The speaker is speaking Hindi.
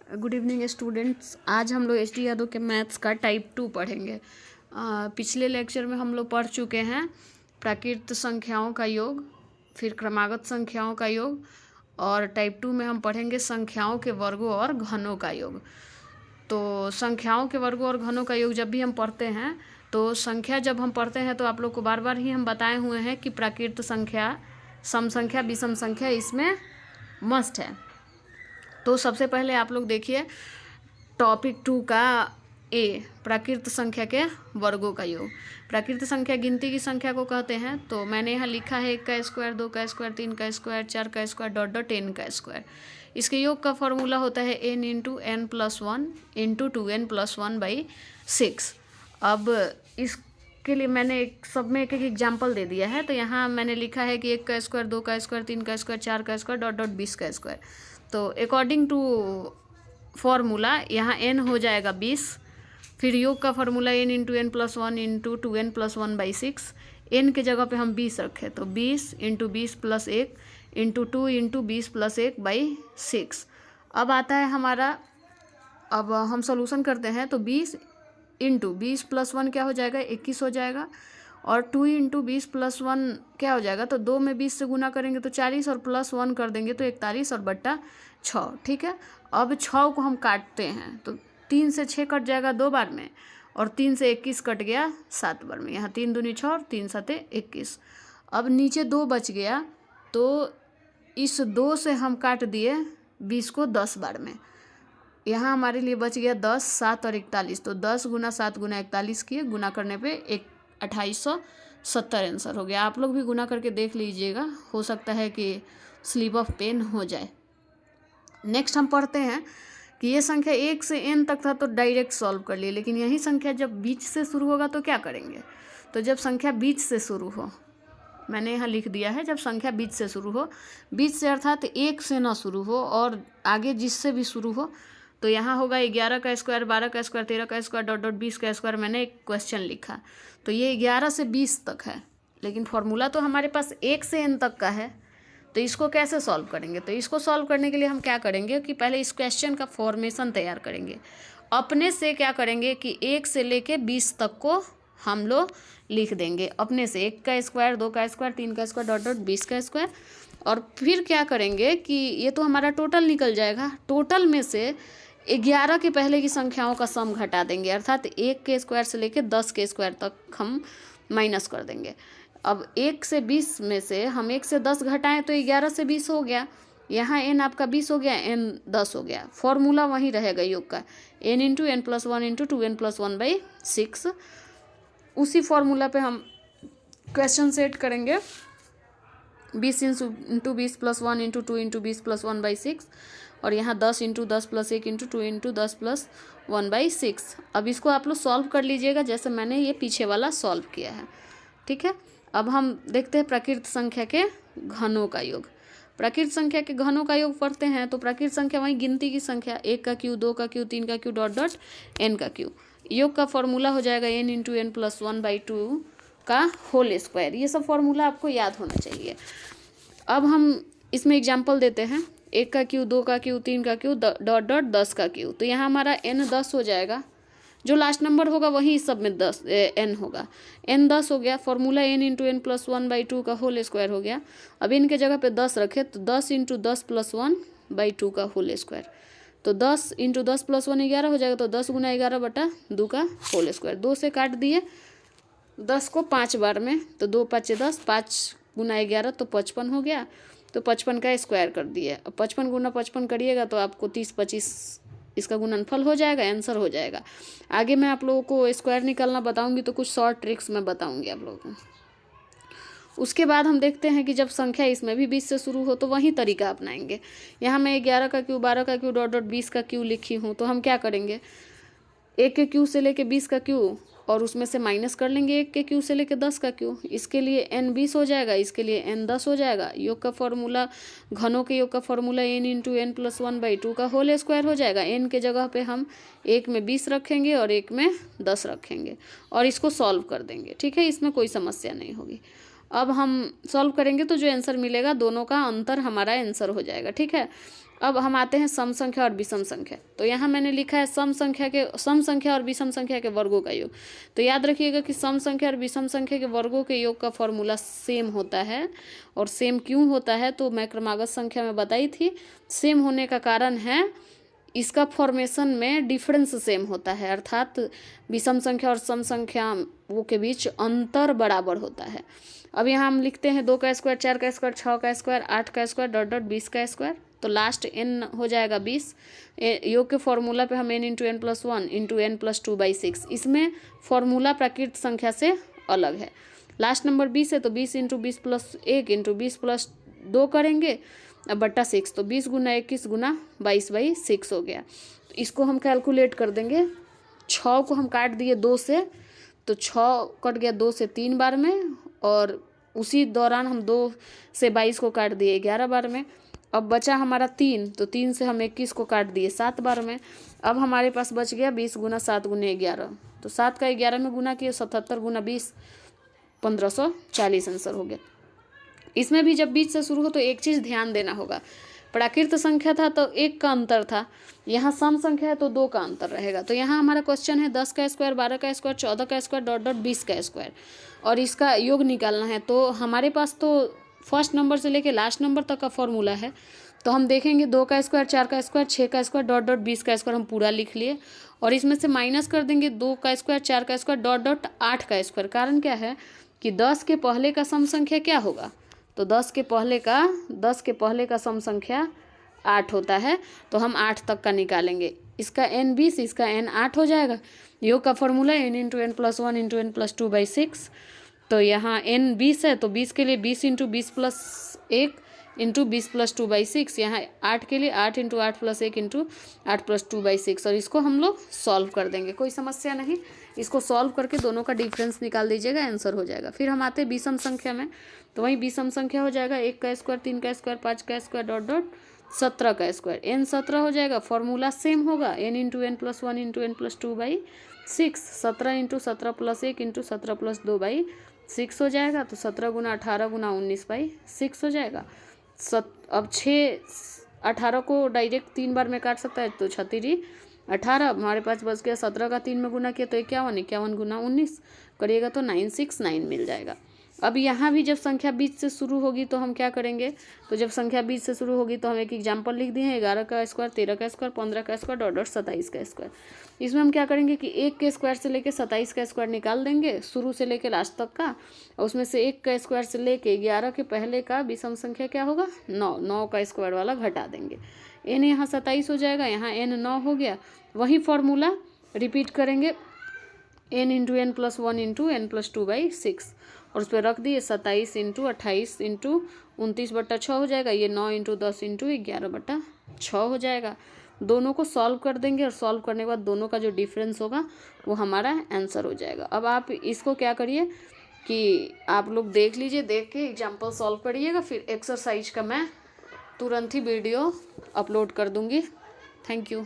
Good evening students. आज हम लोग एच डी यादव के मैथ्स का टाइप 2 पढ़ेंगे। पिछले लेक्चर में हम लोग पढ़ चुके हैं प्राकृत संख्याओं का योग, फिर क्रमागत संख्याओं का योग, और टाइप 2 में हम पढ़ेंगे संख्याओं के वर्गों और घनों का योग। तो संख्याओं के वर्गों और घनों का योग जब भी हम पढ़ते हैं तो संख्या जब हम पढ़ते हैं तो आप लोग को बार बार ही हम बताए हुए हैं कि प्राकृत संख्या, सम संख्या, विषम संख्या इसमें मस्ट है। तो सबसे पहले आप लोग देखिए टॉपिक 2 का ए, प्राकृत संख्या के वर्गों का योग। प्राकृत संख्या गिनती की संख्या को कहते हैं। तो मैंने यहाँ लिखा है 1 का स्क्वायर, 2 का स्क्वायर, 3 का स्क्वायर, 4 का स्क्वायर, डॉट डॉट n का स्क्वायर। इसके योग का फॉर्मूला होता है n into n plus 1 into 2n plus 1/6। अब इसके लिए मैंने सब में एक एक एग्जाम्पल दे दिया है। तो यहाँ मैंने लिखा है कि 1 का स्क्वायर, 2 का स्क्वायर, 3 का स्क्वायर, 4 का स्क्वायर, डॉट डॉट 20 का स्क्वायर। तो अकॉर्डिंग टू फॉर्मूला यहाँ n हो जाएगा 20। फिर योग का formula n into n plus 1 into 2n plus 1/6। n के जगह पे हम 20 रखें तो 20 into 20 plus 1 into 2 into 20 plus 1/6। अब आता है हमारा, अब हम सोल्यूशन करते हैं तो 20 इंटू 20 प्लस 1 क्या हो जाएगा, 21 हो जाएगा। और 2 इंटू 20 प्लस 1 क्या हो जाएगा, तो 2 में 20 से गुना करेंगे तो 40 और प्लस 1 कर देंगे तो 41 और बट्टा 6। ठीक है। अब 6 को हम काटते हैं तो 3 से 6 कट जाएगा 2 बार में, और 3 से 21 कट गया 7 बार में। यहाँ 3 दूनी 6 और 3 7 21। अब नीचे 2 बच गया तो इस 2 से हम काट दिए 20 को 10 बार में। यहाँ हमारे लिए बच गया 10, 7 और 41। तो 10 गुना 7 गुना 41 किए, गुना करने पे 2870 आंसर हो गया। आप लोग भी गुना करके देख लीजिएगा, हो सकता है कि स्लिप ऑफ पेन हो जाए। नेक्स्ट हम पढ़ते हैं कि ये संख्या 1 से n तक था तो डायरेक्ट सॉल्व कर लिए, लेकिन यही संख्या जब बीच से शुरू होगा तो क्या करेंगे। तो जब संख्या बीच से शुरू हो, मैंने यहाँ लिख दिया है, जब संख्या बीच से शुरू हो, बीच से अर्थात 1 से ना शुरू हो और आगे जिससे भी शुरू हो, तो यहाँ होगा 11 का स्क्वायर, 12 का स्क्वायर, 13 का स्क्वायर, डॉट डॉट 20 का स्क्वायर। मैंने एक क्वेश्चन लिखा तो ये 11 से 20 तक है, लेकिन फॉर्मूला तो हमारे पास 1 से n तक का है। तो इसको कैसे सॉल्व करेंगे, तो इसको सॉल्व करने के लिए हम क्या करेंगे कि पहले इस क्वेश्चन का फॉर्मेशन तैयार करेंगे। अपने से क्या करेंगे कि 1 से लेके 20 तक को हम लोग लिख देंगे अपने से। 1 का स्क्वायर, 2 का स्क्वायर, 3 का स्क्वायर, डॉट डॉट 20 का स्क्वायर। और फिर क्या करेंगे कि ये तो हमारा टोटल निकल जाएगा, टोटल में से 11 के पहले की संख्याओं का सम घटा देंगे, अर्थात 1 के स्क्वायर से लेके 10 के स्क्वायर तक हम माइनस कर देंगे। अब 1 से 20 में से हम 1 से 10 घटाएं तो 11 से 20 हो गया। यहाँ n आपका 20 हो गया, n 10 हो गया। फॉर्मूला वहीं रहेगा योग का, n into n plus 1 into 2n plus 1/6। उसी फॉर्मूला पे हम क्वेश्चन सेट करेंगे, 20 into 20 plus 1 into 2 into 20 plus 1/6, और यहाँ 10 into 10 plus 1 into 2 into 10 plus 1/6। अब इसको आप लोग सॉल्व कर लीजिएगा जैसे मैंने ये पीछे वाला सॉल्व किया है। ठीक है। अब हम देखते हैं प्राकृत संख्या के घनों का योग। प्राकृत संख्या के घनों का योग पढ़ते हैं तो प्राकृत संख्या वही गिनती की संख्या, 1 का क्यू, 2 का क्यू, 3 का क्यू, डॉट डॉट n का क्यू। योग का फॉर्मूला हो जाएगा n इंटू n प्लस 1/2 का होल स्क्वायर। ये सब फॉर्मूला आपको याद होना चाहिए। अब हम इसमें एग्जाम्पल देते हैं, 1 का क्यू, 2 का क्यू, 3 का क्यू, डॉट डॉट 10 का क्यू। तो यहाँ हमारा n 10 हो जाएगा, जो लास्ट नंबर होगा वही सब में 10 n होगा। n 10 हो गया, formula n into n plus 1/2 का होल स्क्वायर हो गया। अब n के जगह पे 10 रखे तो 10 इंटू 10 प्लस 1/2 का होल स्क्वायर। तो 10 इंटू 10 प्लस 1 11 हो जाएगा, तो 10 गुना 11 बटा 2 का होल स्क्वायर। 2 से काट दिए 10 को 5 बार में, तो 2 5 10, 5 गुना 11 तो 55 हो गया। तो 55 का स्क्वायर कर दिए। अब 55 गुना 55 करिएगा तो आपको 30 25 इसका गुणनफल हो जाएगा, आंसर हो जाएगा। आगे मैं आप लोगों को स्क्वायर निकालना बताऊंगी तो कुछ शॉर्ट ट्रिक्स मैं बताऊंगी आप लोगों को। उसके बाद हम देखते हैं कि जब संख्या इसमें भी 20 से शुरू हो तो वही तरीका अपनाएंगे। यहाँ मैं 11 का क्यू, 12 का क्यू, डॉट डॉट 20 का क्यू लिखी हूँ। तो हम क्या करेंगे, 1 के क्यू से लेके 20 का क्यू और उसमें से माइनस कर लेंगे 1 के क्यू से लेके 10 का क्यू। इसके लिए n 20 हो जाएगा, इसके लिए n 10 हो जाएगा। योग का फॉर्मूला, घनों के योग का formula n into n plus 1/2 का होल स्क्वायर हो जाएगा। n के जगह पे हम 1 में 20 रखेंगे और 1 में 10 रखेंगे और इसको सॉल्व कर देंगे। ठीक है, इसमें कोई समस्या नहीं होगी। अब हम सॉल्व करेंगे तो जो आंसर मिलेगा दोनों का अंतर हमारा आंसर हो जाएगा। ठीक है। अब हम आते हैं सम संख्या और विषम संख्या। तो यहाँ मैंने लिखा है सम संख्या और विषम संख्या के वर्गों का योग। तो याद रखिएगा कि सम संख्या और विषम संख्या के वर्गों के योग का फॉर्मूला सेम होता है। और सेम क्यों होता है तो मैं क्रमागत संख्या में बताई थी। सेम होने का कारण है इसका फॉर्मेशन में डिफरेंस सेम होता है, अर्थात विषम संख्या और सम संख्या वो के बीच अंतर बराबर होता है। अब यहाँ हम लिखते हैं 2 का स्क्वायर, 4 का स्क्वायर, 6 का स्क्वायर, 8 का स्क्वायर डॉट डॉट 20 का स्क्वायर। तो लास्ट n हो जाएगा 20। योग के फॉर्मूला पे हम n into n plus 1 into n plus 2/6। इसमें फॉर्मूला प्राकृत संख्या से अलग है। लास्ट नंबर 20 है तो 20 इंटू 20 प्लस 1 इंटू 20 प्लस 2 करेंगे अब बट्टा 6। तो 20 गुना 21 गुना 22/6 हो गया। तो इसको हम कैलकुलेट कर देंगे। 6 को हम काट दिए 2 से, तो 6 कट गया 2 से 3 बार में, और उसी दौरान हम 2 से 22 को काट दिए 11 बार में। अब बचा हमारा 3, तो 3 से हम 21 को काट दिए 7 बार में। अब हमारे पास बच गया 20 गुना 7 गुने 11। तो 7 का 11 में गुना किए 77 गुना 20 1540 आंसर हो गया। इसमें भी जब 20 से शुरू हो तो एक चीज़ ध्यान देना होगा, प्राकृत संख्या था तो 1 का अंतर था, यहाँ सम संख्या है तो 2 का अंतर रहेगा। तो यहाँ हमारा क्वेश्चन है 10 का स्क्वायर, 12 का स्क्वायर, 14 का स्क्वायर डॉट डॉट 20 का स्क्वायर, और इसका योग निकालना है। तो हमारे पास तो फर्स्ट नंबर से लेके लास्ट नंबर तक का फॉर्मूला है। तो हम देखेंगे 2 का स्क्वायर, 4 का स्क्वायर, 6 का स्क्वायर डॉट डॉट 20 का स्क्वायर हम पूरा लिख लिए, और इसमें से माइनस कर देंगे 2 का स्क्वायर, 4 का स्क्वायर डॉट डॉट 8 का स्क्वायर। कारण क्या है कि 10 के पहले का सम संख्या क्या होगा, तो 10 के पहले का सम संख्या 8 होता है। तो हम 8 तक का निकालेंगे। इसका n 20, इसका n 8 हो जाएगा। योग का formula n into n plus 1 into n plus 2/6। तो यहाँ n 20 है तो 20 के लिए 20 इंटू 20 प्लस 1 इंटू 20 प्लस 2/6। यहाँ 8 के लिए 8 इंटू 8 प्लस 1 इंटू 8 प्लस 2/6। और इसको हम लोग सॉल्व कर देंगे, कोई समस्या नहीं। इसको सॉल्व करके दोनों का डिफरेंस निकाल दीजिएगा, आंसर हो जाएगा। फिर हम आते हैं विषम संख्या में। तो वही विषम संख्या हो जाएगा 1 का स्क्वायर, 3 का स्क्वायर, 5 का स्क्वायर डॉट डॉट 17 का स्क्वायर। n 17 हो जाएगा, फॉर्मूला सेम होगा n into n plus 1 into n plus 2/6। 17 into 17 plus 1 into 17 plus 2/6 हो जाएगा। तो 17 गुना 18 गुना 19/6 हो जाएगा। अब 18 को डायरेक्ट 3 बार में काट सकता है, तो 36 18 हमारे पास बच गया। 17 का 3 में गुना किया तो 51, 51 गुना 19 करिएगा तो 969 मिल जाएगा। अब यहाँ भी जब संख्या 20 से शुरू होगी तो हम क्या करेंगे, तो जब संख्या 20 से शुरू होगी तो हम एक एग्जाम्पल लिख दिए हैं 11 का स्क्वायर, 13 का स्क्वायर, 15 का स्क्वायर डॉट डॉट 27 का स्क्वायर। इसमें हम क्या करेंगे कि 1 के स्क्वायर से लेके 27 का स्क्वायर निकाल देंगे शुरू से लेके लास्ट तक का, और उसमें से 1 का स्क्वायर से लेके 11 के पहले का विषम संख्या क्या होगा 9, 9 का स्क्वायर वाला घटा देंगे। n यहाँ 27 हो जाएगा, यहाँ n 9 हो गया। वही फॉर्मूला रिपीट करेंगे n into n plus 1 into n plus 2/6, और उस पर रख दिए 27 इंटू 28 इंटू 29/6 हो जाएगा। ये 9 इंटू 10 इंटू 11/6 हो जाएगा। दोनों को सॉल्व कर देंगे, और सॉल्व करने के बाद दोनों का जो डिफरेंस होगा वो हमारा आंसर हो जाएगा। अब आप इसको क्या करिए कि आप लोग देख लीजिए, देख के एग्जाम्पल सॉल्व करिएगा। फिर एक्सरसाइज का मैं तुरंत ही वीडियो अपलोड कर दूँगी। Thank you.